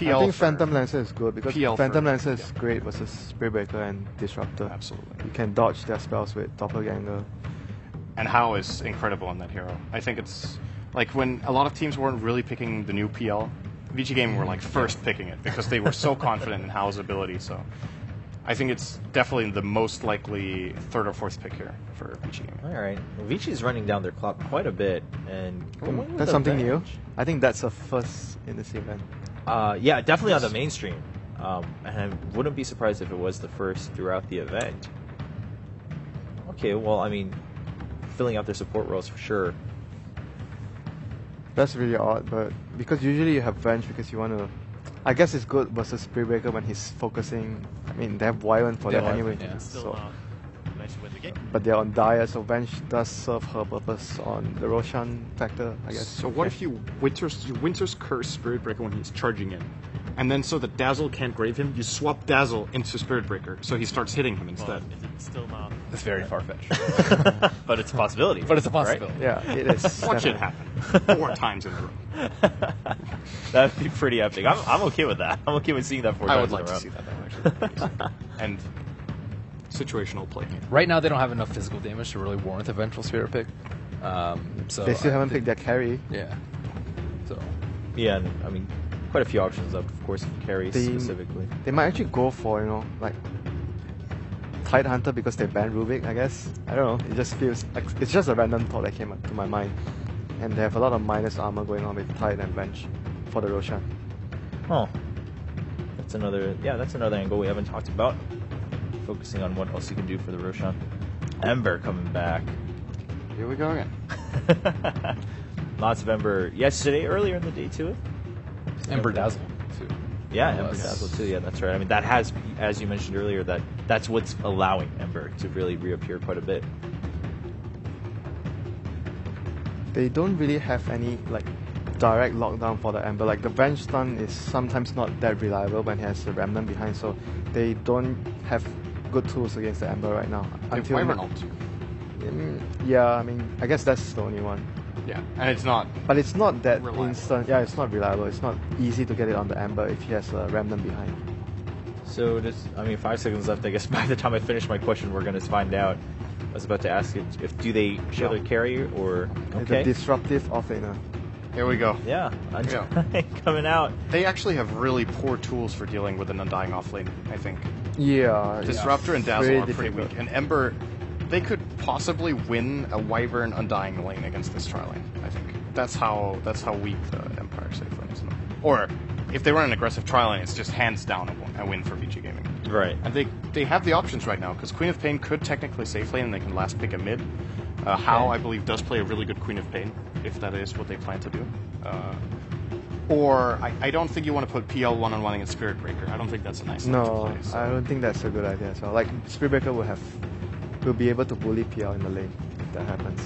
PL. I think Phantom Lancer is good because PL Phantom Lancer is great versus Spirit Breaker and Disruptor. Absolutely. You can dodge their spells with Doppelganger. And Hao is incredible on that hero. I think it's like when a lot of teams weren't really picking the new PL, VG Gaming were like first picking it because they were so confident in Hao's ability. So I think it's definitely the most likely third or fourth pick here for VG Gaming. All right. Well, Vichi's running down their clock quite a bit, and That's something new. I think that's a first in this event. Yeah, definitely on the mainstream. And I wouldn't be surprised if it was the first throughout the event. Okay, well, I mean, filling out their support roles for sure. That's really odd, but because usually you have Venge because you want to. I guess it's good versus Spirit Breaker when he's focusing. I mean, they have Wyvern for that anyway. Yeah. So. But they're on Dire, so Venge does serve her purpose on the Roshan factor, I guess. So what if you Winter's Curse Spirit Breaker when he's charging in? And then so that Dazzle can't grave him, you swap Dazzle into Spirit Breaker, so he starts hitting him instead. It's still not. It's very far-fetched. But it's a possibility. But it's a possibility. Yeah, it is. Watch it happen 4 times in a row. That'd be pretty epic. I'm okay with that. I'm okay with seeing that 4 I times would in like a row. to see that actually. And Situational play. Right now, they don't have enough physical damage to really warrant a Vengeful Spirit pick. So They still I haven't think- picked their carry. Yeah. So Yeah, and I mean, quite a few options, of course, for carries specifically. They might actually go for, like Tide Hunter because they banned Rubik, I guess. I don't know. It just feels like it's just a random thought that came up to my mind. And they have a lot of minus armor going on with Tide and Venge for the Roshan. Oh, that's another angle we haven't talked about. Focusing on what else you can do for the Roshan. Ember coming back. here we go again. Lots of Ember yesterday, earlier in the day too. Ember Dazzle, too. Yeah, More or Ember less. Dazzle too. Yeah, that's right. I mean, that has, as you mentioned earlier, that's what's allowing Ember to really reappear quite a bit. They don't really have any direct lockdown for the Ember. Like the Venge stun is sometimes not that reliable when he has the Remnant behind, so they don't have good tools against the Ember right now. They have Wyvern ult. Yeah, I mean, I guess that's the only one. Yeah, and it's not. But it's not that Reliable. instant. Yeah, it's not reliable. It's not easy to get it on the Ember if he has a Remnant behind. So, 5 seconds left. I guess by the time I finish my question, we're going to find out. I was about to ask if do they show their carry or It's a disruptive offlaner. Here we go. Yeah, Yeah. coming out. They actually have really poor tools for dealing with an Undying offlane, I think. Yeah. Disruptor and Dazzle Very are pretty difficult. weak. And Ember, they could possibly win a Wyvern Undying lane against this tri-lane, I think. That's how weak the Empire safe lane is. Or, if they run an aggressive tri-lane, it's just hands down a win for VG Gaming. Right. And they have the options right now, because Queen of Pain could technically safe lane and they can last pick a mid. Hao, I believe, does play a really good Queen of Pain, if that is what they plan to do. Or, I don't think you want to put PL one-on-one against Spirit Breaker. I don't think that's a nice thing to No, play. So. I don't think that's a good idea as well. Like, Spirit Breaker will be able to bully PL in the lane if that happens.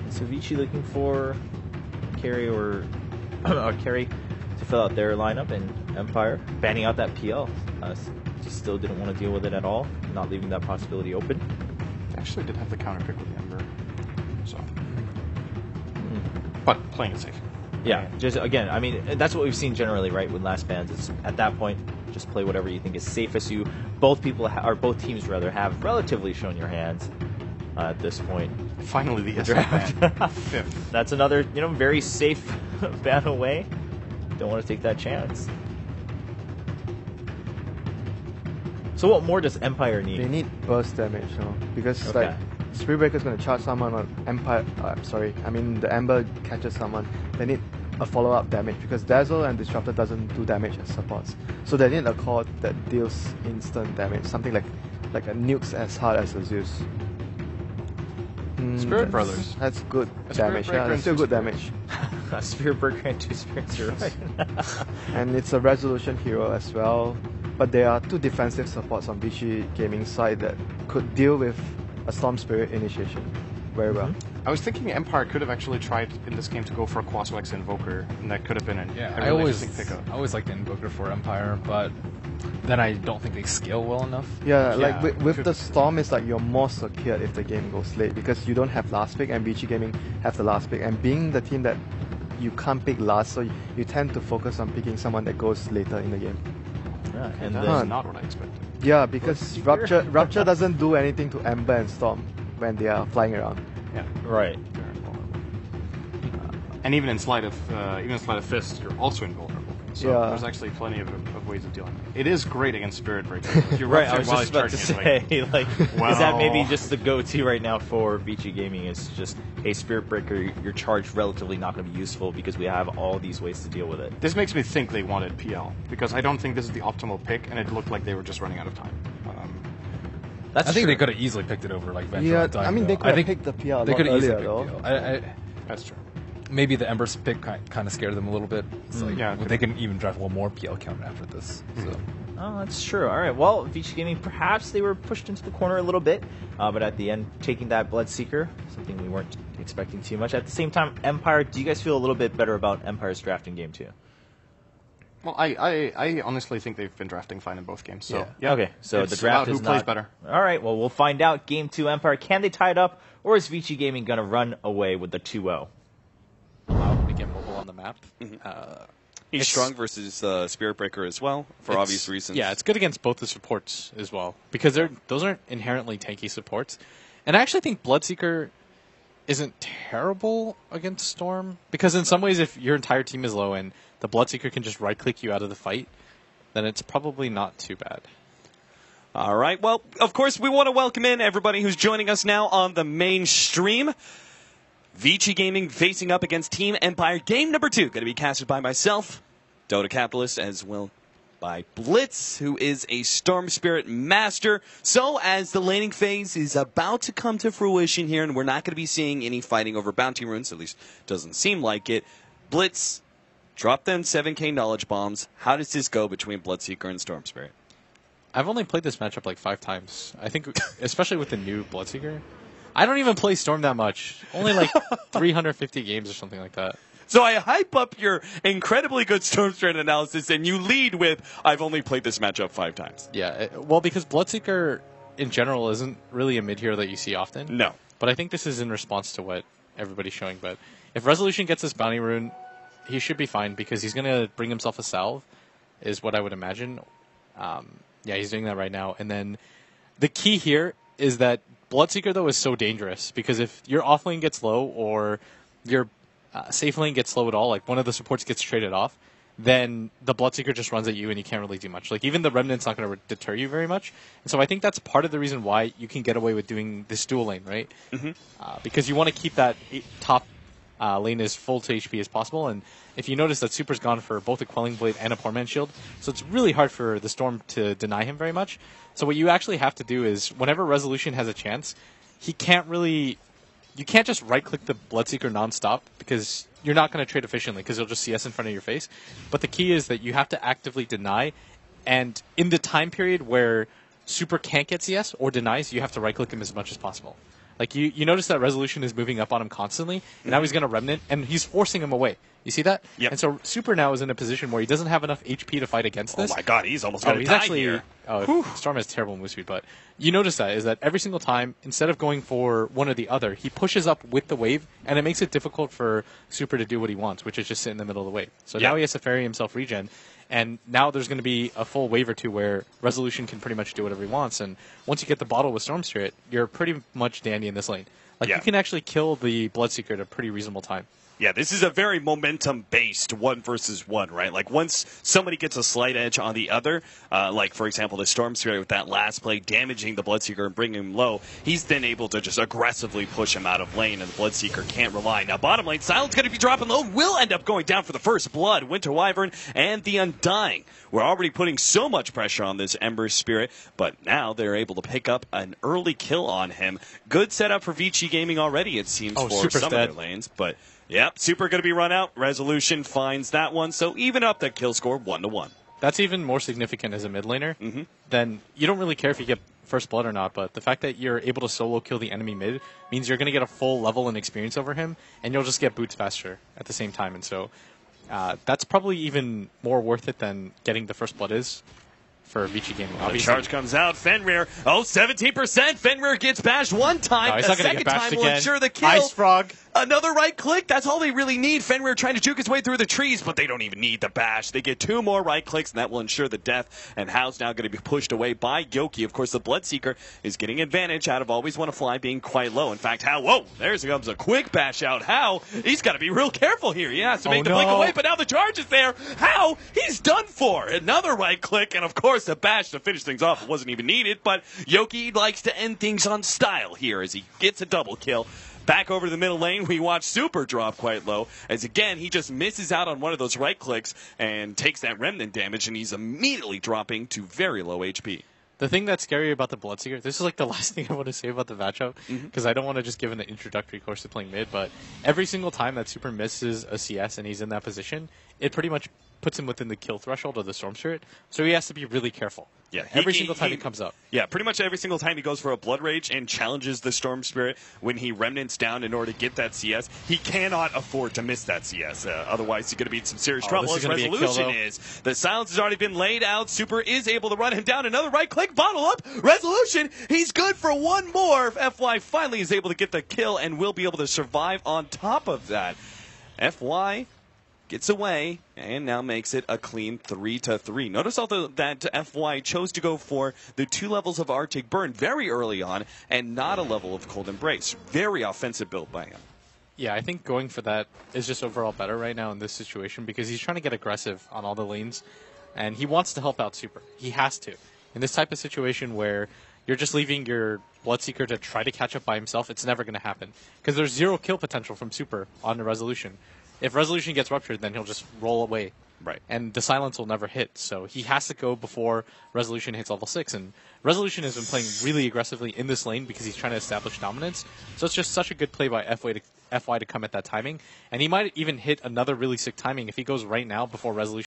So Vici looking for carry or carry to fill out their lineup, and Empire banning out that PL. Just still didn't want to deal with it at all, not leaving that possibility open. They actually did have the counter pick with the Ember. So. But playing it safe. Yeah, just again, I mean, that's what we've seen generally, right? With last bans, it's at that point, just play whatever you think is safest. You both teams rather have relatively shown your hands at this point. Finally, the Draft. ban. Fifth. That's another, very safe ban away. Don't want to take that chance. So what more does Empire need? They need burst damage, because Spirit Breaker is going to charge someone on Empire. The Ember catches someone. They need a follow-up damage because Dazzle and Disruptor doesn't do damage as supports. So they need a core that deals instant damage, something like a nukes as hard as a Zeus. Spirit Brothers. That's good A Spirit damage. Breaker Yeah, that's and still two good damage. Spirit Breaker and 2 spirits, you're right. And it's a resolution hero as well. But there are 2 defensive supports on VG Gaming side that could deal with a Storm Spirit initiation very well. I was thinking Empire could have actually tried in this game to go for a Quaswex Invoker, and that could have been a I really always interesting pickup. I always like the Invoker for Empire, but then I don't think they scale well enough. Yeah, like with the Storm, it's like you're more secured if the game goes late because you don't have last pick and VG Gaming have the last pick. And being the team that you can't pick last, so you tend to focus on picking someone that goes later in the game. Yeah, and That's then not what I expected. Yeah, because Rupture doesn't do anything to Ember and Storm when they are flying around. Yeah. right. You're invulnerable. And even in Sleight of Fist, you're also invulnerable. So Yeah. there's actually plenty of ways of dealing with it. It is great against Spirit Breaker. If you Right, rupture I was while just he's about to charging say, it, like, is that well- maybe just the go-to right now for VG Gaming? Is just, hey, Spirit Breaker, your charge relatively not going to be useful because we have all these ways to deal with it. This makes me think they wanted PL, because I don't think this is the optimal pick, and it looked like they were just running out of time. That's I think true. they could have easily picked it over like Venture Yeah, on time. I mean, they though. could have picked the PR a they lot could have easily earlier, picked though. PL. That's true. Maybe the Ember's pick kind of scared them a little bit. It's like, Yeah, well, they can even drive one more PL counter after this. So. Oh, that's true. All right. Well, VG Gaming, perhaps they were pushed into the corner a little bit, but at the end, taking that Bloodseeker, something we weren't expecting too much. At the same time, Empire, do you guys feel a little bit better about Empire's drafting game too? Well, I honestly think they've been drafting fine in both games. So Yeah. Okay, so it's the draft about is who plays not- better. All right. Well, we'll find out. Game 2, Empire. Can they tie it up, or is VG Gaming going to run away with the 2-0? Allow him to get mobile on the map. He's It's- strong versus Spirit Breaker as well, for It's- obvious reasons. Yeah, it's good against both the supports as well because those aren't inherently tanky supports. And I actually think Bloodseeker isn't terrible against Storm because in some ways, if your entire team is low and the Bloodseeker can just right-click you out of the fight, then it's probably not too bad. All right. Well, of course, we want to welcome in everybody who's joining us now on the main stream. VG Gaming facing up against Team Empire. Game number 2 going to be casted by myself, Dota Capitalist, as well by Blitz, who is a Storm Spirit master. So as the laning phase is about to come to fruition here, and we're not going to be seeing any fighting over bounty runes, at least doesn't seem like it, Blitz, drop them 7k knowledge bombs. How does this go between Bloodseeker and Storm Spirit? I've only played this matchup like 5 times. I think, especially with the new Bloodseeker. I don't even play Storm that much. Only like 350 games or something like that. So I hype up your incredibly good Storm Spirit analysis, and you lead with, I've only played this matchup 5 times. Yeah, well, because Bloodseeker in general isn't really a mid hero that you see often. No. But I think this is in response to what everybody's showing. But if Resolution gets this bounty rune, he should be fine because he's going to bring himself a salve, is what I would imagine. Yeah, he's doing that right now. And then the key here is that Bloodseeker, though, is so dangerous because if your offlane gets low or your safe lane gets slow at all, like one of the supports gets traded off, then the Bloodseeker just runs at you and you can't really do much. Like even the Remnant's not going to deter you very much. And so I think that's part of the reason why you can get away with doing this dual lane, right? Because you want to keep that top lane as full to HP as possible. And if you notice that Super's gone for both a Quelling Blade and a Poor Man's Shield, so it's really hard for the Storm to deny him very much. So what you actually have to do is whenever Resolution has a chance, you can't just right-click the Bloodseeker non-stop because you're not going to trade efficiently because you'll just CS in front of your face. But the key is that you have to actively deny, and in the time period where Super can't get CS or denies, you have to right-click him as much as possible. Like, you notice that Resolution is moving up on him constantly, and now he's going to Remnant, and he's forcing him away. You see that? Yep. And so Super now is in a position where he doesn't have enough HP to fight against this. Oh my god, he's almost going to He's die actually, here. Storm has terrible move speed, but you notice that is that every single time, instead of going for one or the other, he pushes up with the wave, and it makes it difficult for Super to do what he wants, which is just sit in the middle of the wave. So now he has to ferry himself regen, and now there's going to be a full wave or two where Resolution can pretty much do whatever he wants, and once you get the bottle with Storm Spirit, you're pretty much dandy in this lane. Like, you can actually kill the Bloodseeker at a pretty reasonable time. Yeah, this is a very momentum-based 1 versus 1, right? Like, once somebody gets a slight edge on the other, like, for example, the Storm Spirit with that last play damaging the Bloodseeker and bringing him low, he's then able to just aggressively push him out of lane, and the Bloodseeker can't rely. Now, bottom lane, Silent's going to be dropping low, will end up going down for the first blood. Winter Wyvern and the Undying. We're already putting so much pressure on this Ember Spirit, but now they're able to pick up an early kill on him. Good setup for VG Gaming already, it seems, for Super's some dead. of their lanes, but... Yep, Super going to be run out. Resolution finds that one, so even up that kill score 1-1. That's even more significant as a mid laner. Then you don't really care if you get first blood or not, but the fact that you're able to solo kill the enemy mid means you're going to get a full level and experience over him, and you'll just get boots faster at the same time. And so that's probably even more worth it than getting the first blood is for VG Gaming. The Obviously. charge comes out. Fenrir, 17%. Fenrir gets bashed one time. No, he's a not going to second get bashed time again. will ensure the kill. Ice Frog. Another right click. That's all they really need. Fenrir trying to juke his way through the trees, but they don't even need the bash. They get 2 more right clicks, and that will ensure the death. And Hao's now going to be pushed away by Yoki. Of course, the Bloodseeker is getting advantage out of Always Want to Fly being quite low. In fact, Hao, whoa, there comes a quick bash out. Hao, he's got to be real careful here. He has to make the blink away, but now the charge is there. Hao, he's done for. Another right click, and of course, a bash to finish things off. It wasn't even needed, but Yoki likes to end things on style here as he gets a double kill. Back over to the middle lane, we watch Super drop quite low, as again, he just misses out on one of those right clicks and takes that remnant damage, and he's immediately dropping to very low HP. The thing that's scary about the Bloodseeker, this is like the last thing I want to say about the matchup, because I don't want to just give an introductory course to playing mid, but every single time that Super misses a CS and he's in that position, it pretty much puts him within the kill threshold of the Storm Spirit, so he has to be really careful. Yeah, every single time he comes up. Yeah, pretty much every single time he goes for a Blood Rage and challenges the Storm Spirit when he remnants down in order to get that CS, he cannot afford to miss that CS. Otherwise, he's going to be in some serious trouble. His resolution is the silence has already been laid out. Super is able to run him down. Another right click, bottle up, resolution. He's good for one more. FY finally is able to get the kill and will be able to survive on top of that. FY gets away and now makes it a clean 3-3. Notice also that FY chose to go for the 2 levels of Arctic Burn very early on and not a level of Cold Embrace. Very offensive build by him. Yeah, I think going for that is just overall better right now in this situation because he's trying to get aggressive on all the lanes and he wants to help out Super. He has to. In this type of situation where you're just leaving your Bloodseeker to try to catch up by himself, it's never going to happen because there's 0 kill potential from Super on the Resolution. If Resolution gets ruptured, then he'll just roll away. Right. And the silence will never hit. So he has to go before Resolution hits level 6. And Resolution has been playing really aggressively in this lane because he's trying to establish dominance. So it's just such a good play by FY to come at that timing. And he might even hit another really sick timing if he goes right now before Resolution